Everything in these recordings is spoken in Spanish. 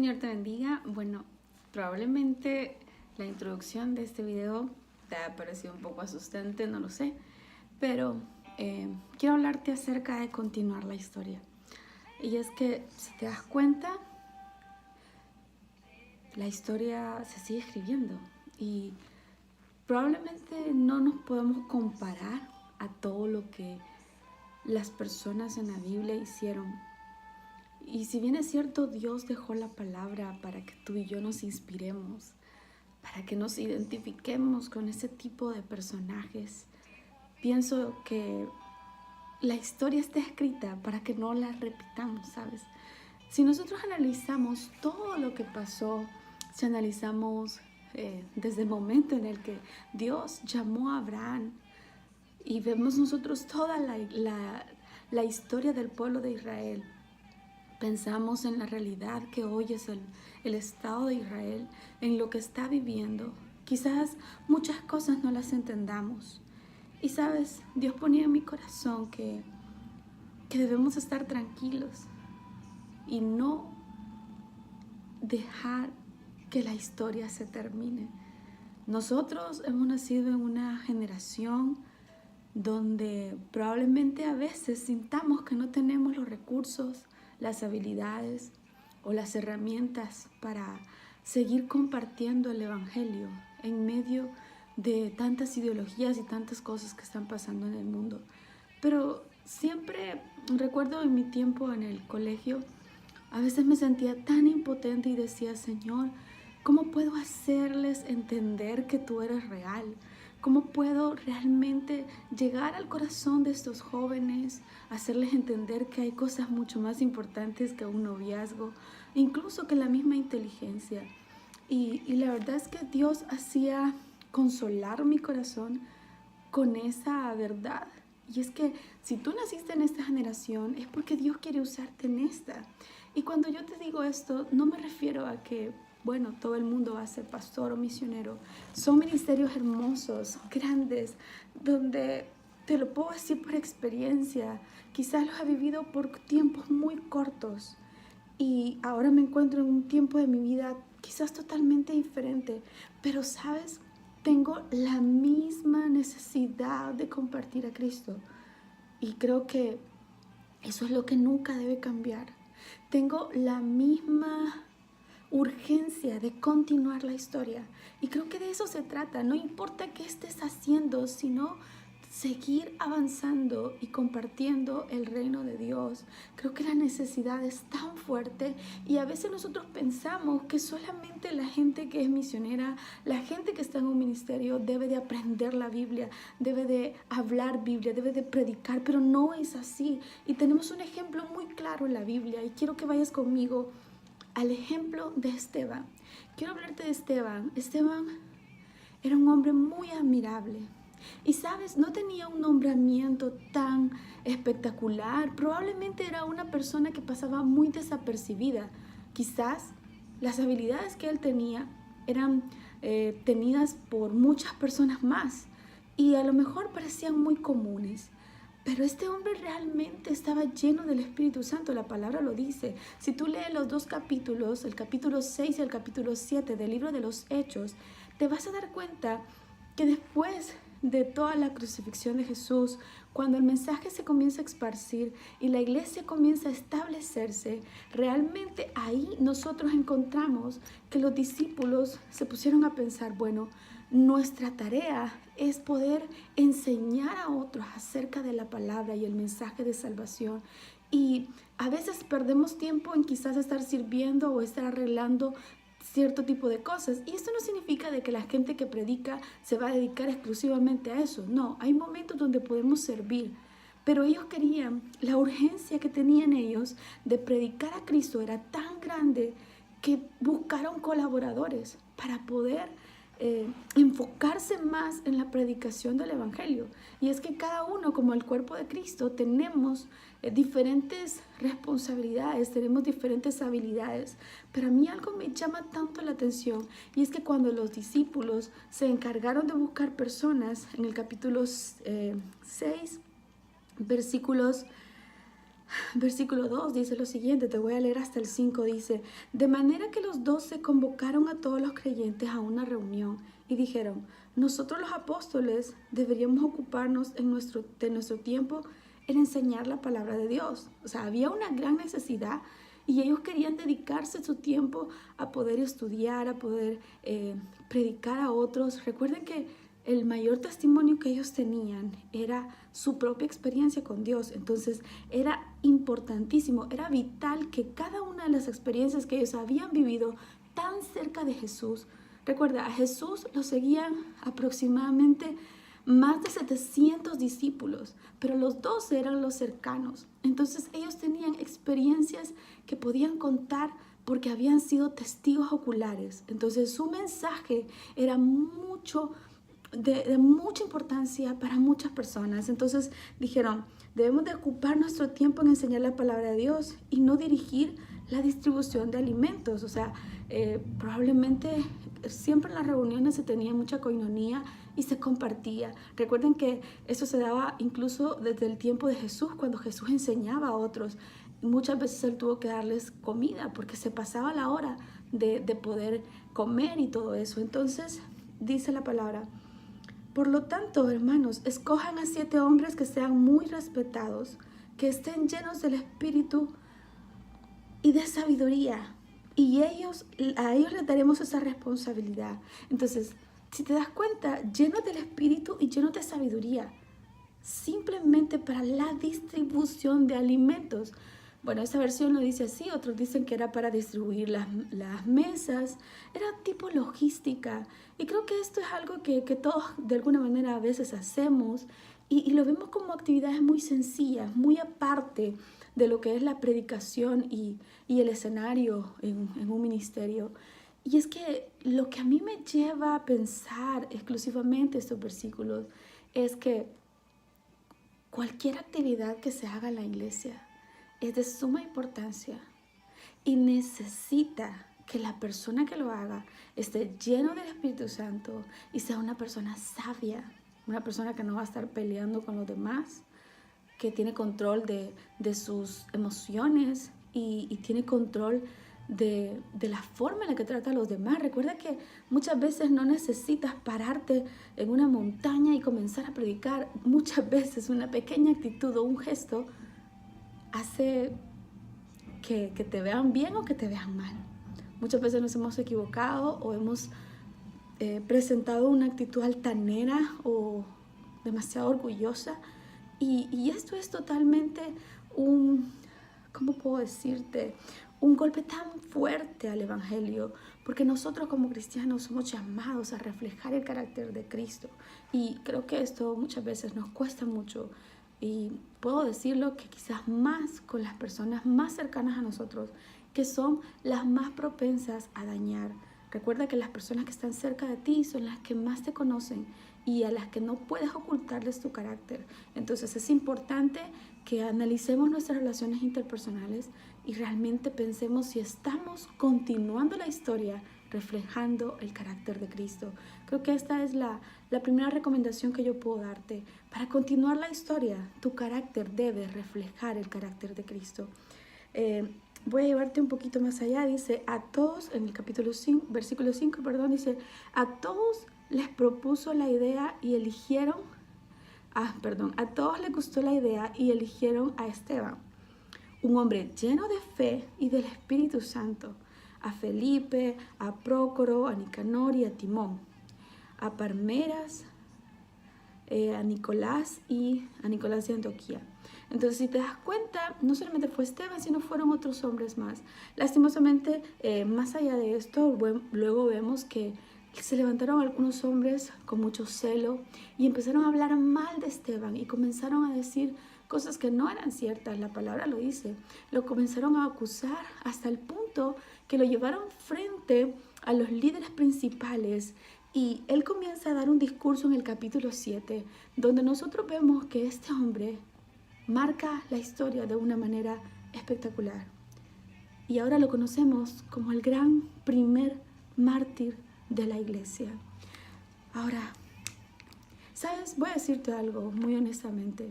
Señor te bendiga. Bueno, probablemente la introducción de este video te ha parecido un poco asustante, no lo sé, pero quiero hablarte acerca de continuar la historia. Y es que, si te das cuenta, la historia se sigue escribiendo y probablemente no nos podemos comparar a todo lo que las personas en la Biblia hicieron. Y si bien es cierto, Dios dejó la palabra para que tú y yo nos inspiremos, para que nos identifiquemos con ese tipo de personajes, pienso que la historia está escrita para que no la repitamos, ¿sabes? Si nosotros analizamos todo lo que pasó, si analizamos desde el momento en el que Dios llamó a Abraham y vemos nosotros toda la historia del pueblo de Israel, pensamos en la realidad que hoy es el Estado de Israel, en lo que está viviendo. Quizás muchas cosas no las entendamos. Y sabes, Dios ponía en mi corazón que debemos estar tranquilos y no dejar que la historia se termine. Nosotros hemos nacido en una generación donde probablemente a veces sintamos que no tenemos los recursos, las habilidades o las herramientas para seguir compartiendo el Evangelio en medio de tantas ideologías y tantas cosas que están pasando en el mundo. Pero siempre recuerdo en mi tiempo en el colegio, a veces me sentía tan impotente y decía: Señor, ¿cómo puedo hacerles entender que tú eres real? ¿Cómo puedo realmente llegar al corazón de estos jóvenes, hacerles entender que hay cosas mucho más importantes que un noviazgo, incluso que la misma inteligencia? Y la verdad es que Dios hacía consolar mi corazón con esa verdad. Y es que si tú naciste en esta generación, es porque Dios quiere usarte en esta. Y cuando yo te digo esto, no me refiero a que, bueno, todo el mundo va a ser pastor o misionero. Son ministerios hermosos, grandes, donde te lo puedo decir por experiencia. Quizás los he vivido por tiempos muy cortos y ahora me encuentro en un tiempo de mi vida quizás totalmente diferente. Pero, ¿sabes? Tengo la misma necesidad de compartir a Cristo y creo que eso es lo que nunca debe cambiar. Tengo la misma urgencia de continuar la historia y creo que de eso se trata. No importa qué estés haciendo, sino seguir avanzando y compartiendo el reino de Dios. Creo que la necesidad es tan fuerte y a veces nosotros pensamos que solamente la gente que es misionera, la gente que está en un ministerio debe de aprender la Biblia, debe de hablar Biblia, debe de predicar, pero no es así. Y tenemos un ejemplo muy claro en la Biblia y quiero que vayas conmigo al ejemplo de Esteban. Quiero hablarte de Esteban. Esteban era un hombre muy admirable. Y sabes, no tenía un nombramiento tan espectacular. Probablemente era una persona que pasaba muy desapercibida. Quizás las habilidades que él tenía eran tenidas por muchas personas más y a lo mejor parecían muy comunes. Pero este hombre realmente estaba lleno del Espíritu Santo, la palabra lo dice. Si tú lees los dos capítulos, el capítulo 6 y el capítulo 7 del libro de los Hechos, te vas a dar cuenta que después de toda la crucifixión de Jesús, cuando el mensaje se comienza a esparcir y la iglesia comienza a establecerse, realmente ahí nosotros encontramos que los discípulos se pusieron a pensar, bueno, nuestra tarea es poder enseñar a otros acerca de la palabra y el mensaje de salvación. Y a veces perdemos tiempo en quizás estar sirviendo o estar arreglando cierto tipo de cosas. Y esto no significa de que la gente que predica se va a dedicar exclusivamente a eso. No, hay momentos donde podemos servir. Pero ellos querían, la urgencia que tenían ellos de predicar a Cristo era tan grande que buscaron colaboradores para poder enfocarse más en la predicación del Evangelio. Y es que cada uno, como el cuerpo de Cristo, tenemos diferentes responsabilidades, tenemos diferentes habilidades. Pero a mí algo me llama tanto la atención y es que cuando los discípulos se encargaron de buscar personas, en el capítulo 6, versículos Versículo 2 dice lo siguiente, te voy a leer hasta el 5, dice, de manera que los 12 convocaron a todos los creyentes a una reunión y dijeron, nosotros los apóstoles deberíamos ocuparnos de nuestro tiempo en enseñar la palabra de Dios. O sea, había una gran necesidad y ellos querían dedicarse su tiempo a poder estudiar, a poder predicar a otros. Recuerden que el mayor testimonio que ellos tenían era su propia experiencia con Dios. Entonces era importantísimo, era vital que cada una de las experiencias que ellos habían vivido tan cerca de Jesús. Recuerda, a Jesús lo seguían aproximadamente más de 700 discípulos, pero los 12 eran los cercanos. Entonces ellos tenían experiencias que podían contar porque habían sido testigos oculares. Entonces su mensaje era de mucha importancia para muchas personas. Entonces dijeron, debemos de ocupar nuestro tiempo en enseñar la palabra de Dios y no dirigir la distribución de alimentos. O sea, probablemente siempre en las reuniones se tenía mucha coinonía y se compartía. Recuerden que eso se daba incluso desde el tiempo de Jesús, cuando Jesús enseñaba a otros. Muchas veces él tuvo que darles comida porque se pasaba la hora de poder comer y todo eso. Entonces dice la palabra, por lo tanto, hermanos, escojan a 7 hombres que sean muy respetados, que estén llenos del Espíritu y de sabiduría. Y a ellos les daremos esa responsabilidad. Entonces, si te das cuenta, llenos del Espíritu y llenos de sabiduría, simplemente para la distribución de alimentos. Bueno, esta versión lo dice así, otros dicen que era para distribuir las mesas, era tipo logística. Y creo que esto es algo que todos de alguna manera a veces hacemos y lo vemos como actividades muy sencillas, muy aparte de lo que es la predicación y el escenario en un ministerio. Y es que lo que a mí me lleva a pensar exclusivamente estos versículos es que cualquier actividad que se haga en la iglesia es de suma importancia y necesita que la persona que lo haga esté lleno del Espíritu Santo y sea una persona sabia, una persona que no va a estar peleando con los demás, que tiene control de sus emociones y tiene control de la forma en la que trata a los demás. Recuerda que muchas veces no necesitas pararte en una montaña y comenzar a predicar. Muchas veces una pequeña actitud o un gesto hace que te vean bien o que te vean mal. Muchas veces nos hemos equivocado o hemos presentado una actitud altanera o demasiado orgullosa y esto es totalmente ¿cómo puedo decirte? Un golpe tan fuerte al Evangelio, porque nosotros como cristianos somos llamados a reflejar el carácter de Cristo y creo que esto muchas veces nos cuesta mucho. Y puedo decirlo que quizás más con las personas más cercanas a nosotros, que son las más propensas a dañar. Recuerda que las personas que están cerca de ti son las que más te conocen y a las que no puedes ocultarles tu carácter. Entonces es importante que analicemos nuestras relaciones interpersonales y realmente pensemos si estamos continuando la historia reflejando el carácter de Cristo. Creo que esta es la primera recomendación que yo puedo darte. Para continuar la historia, tu carácter debe reflejar el carácter de Cristo. Voy a llevarte un poquito más allá. Dice, a todos, en el capítulo 5, versículo 5, dice, a todos les propuso la idea y eligieron, a todos les gustó la idea y eligieron a Esteban, un hombre lleno de fe y del Espíritu Santo, a Felipe, a Prócoro, a Nicanor y a Timón, a Parmenas, a Nicolás de Antioquía. Entonces, si te das cuenta, no solamente fue Esteban, sino fueron otros hombres más. Lastimosamente, más allá de esto, luego vemos que se levantaron algunos hombres con mucho celo y empezaron a hablar mal de Esteban y comenzaron a decir cosas que no eran ciertas. La palabra lo dice. Lo comenzaron a acusar hasta el punto que lo llevaron frente a los líderes principales y él comienza a dar un discurso en el capítulo 7 donde nosotros vemos que este hombre marca la historia de una manera espectacular y ahora lo conocemos como el gran primer mártir de la iglesia. Ahora, ¿sabes? Voy a decirte algo muy honestamente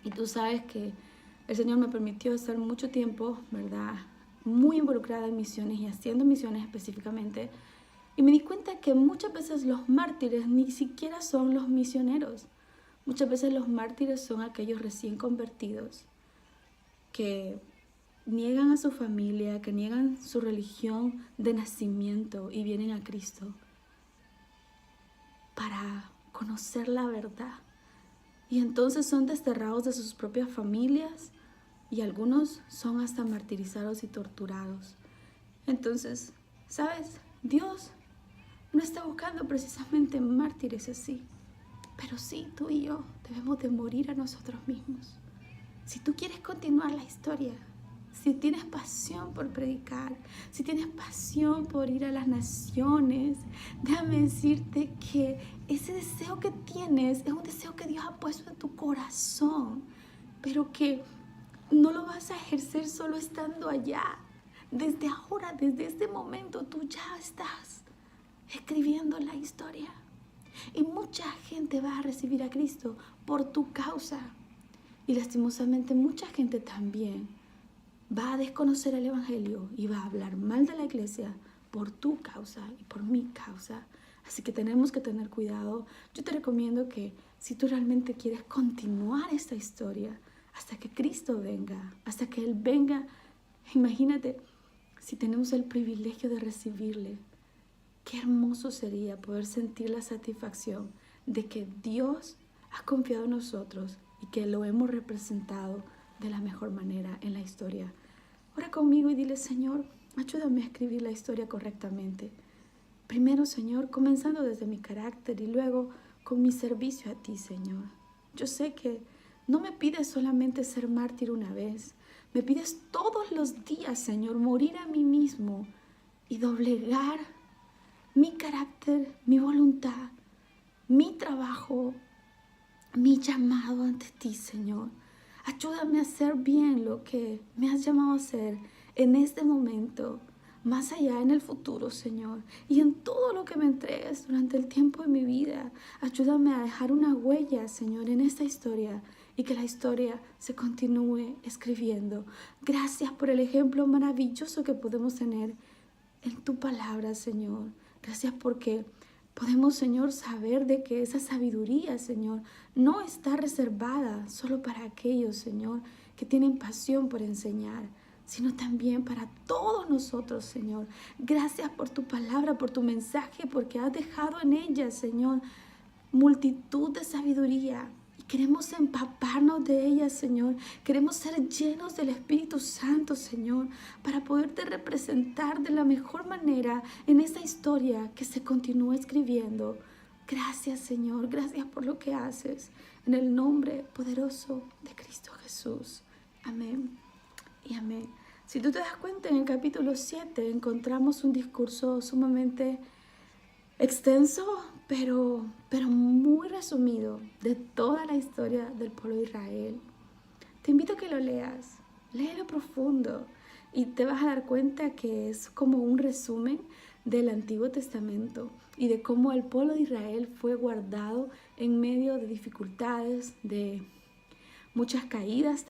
y tú sabes que El Señor me permitió estar mucho tiempo, ¿verdad?, muy involucrada en misiones y haciendo misiones específicamente. Y me di cuenta que muchas veces los mártires ni siquiera son los misioneros. Muchas veces los mártires son aquellos recién convertidos que niegan a su familia, que niegan su religión de nacimiento y vienen a Cristo para conocer la verdad. Y entonces son desterrados de sus propias familias y algunos son hasta martirizados y torturados. Entonces, ¿sabes? Dios no está buscando precisamente mártires así. Pero sí, tú y yo debemos de morir a nosotros mismos. Si tú quieres continuar la historia, si tienes pasión por predicar, si tienes pasión por ir a las naciones, déjame decirte que ese deseo que tienes es un deseo que Dios ha puesto en tu corazón, pero que no lo vas a ejercer solo estando allá. Desde ahora, desde este momento, tú ya estás escribiendo la historia. Y mucha gente va a recibir a Cristo por tu causa. Y lastimosamente mucha gente también va a desconocer el Evangelio y va a hablar mal de la iglesia por tu causa y por mi causa. Así que tenemos que tener cuidado. Yo te recomiendo que si tú realmente quieres continuar esta historia hasta que Cristo venga, hasta que Él venga, imagínate si tenemos el privilegio de recibirle. Qué hermoso sería poder sentir la satisfacción de que Dios ha confiado en nosotros y que lo hemos representado de la mejor manera en la historia. Ora conmigo y dile: Señor, ayúdame a escribir la historia correctamente. Primero, Señor, comenzando desde mi carácter y luego con mi servicio a ti, Señor. Yo sé que no me pides solamente ser mártir una vez, me pides todos los días, Señor, morir a mí mismo y doblegar mi carácter, mi voluntad, mi trabajo, mi llamado ante ti, Señor. Ayúdame a hacer bien lo que me has llamado a hacer en este momento, más allá en el futuro, Señor. Y en todo lo que me entregues durante el tiempo de mi vida, ayúdame a dejar una huella, Señor, en esta historia y que la historia se continúe escribiendo. Gracias por el ejemplo maravilloso que podemos tener en tu palabra, Señor. Gracias porque podemos, Señor, saber de que esa sabiduría, Señor, no está reservada solo para aquellos, Señor, que tienen pasión por enseñar, sino también para todos nosotros, Señor. Gracias por tu palabra, por tu mensaje, porque has dejado en ella, Señor, multitud de sabiduría. Queremos empaparnos de ella, Señor. Queremos ser llenos del Espíritu Santo, Señor, para poderte representar de la mejor manera en esta historia que se continúa escribiendo. Gracias, Señor. Gracias por lo que haces. En el nombre poderoso de Cristo Jesús. Amén y amén. Si tú te das cuenta, en el capítulo 7 encontramos un discurso sumamente extenso, pero muy resumido de toda la historia del pueblo de Israel. Te invito a que lo leas, léelo profundo y te vas a dar cuenta que es como un resumen del Antiguo Testamento y de cómo el pueblo de Israel fue guardado en medio de dificultades, de muchas caídas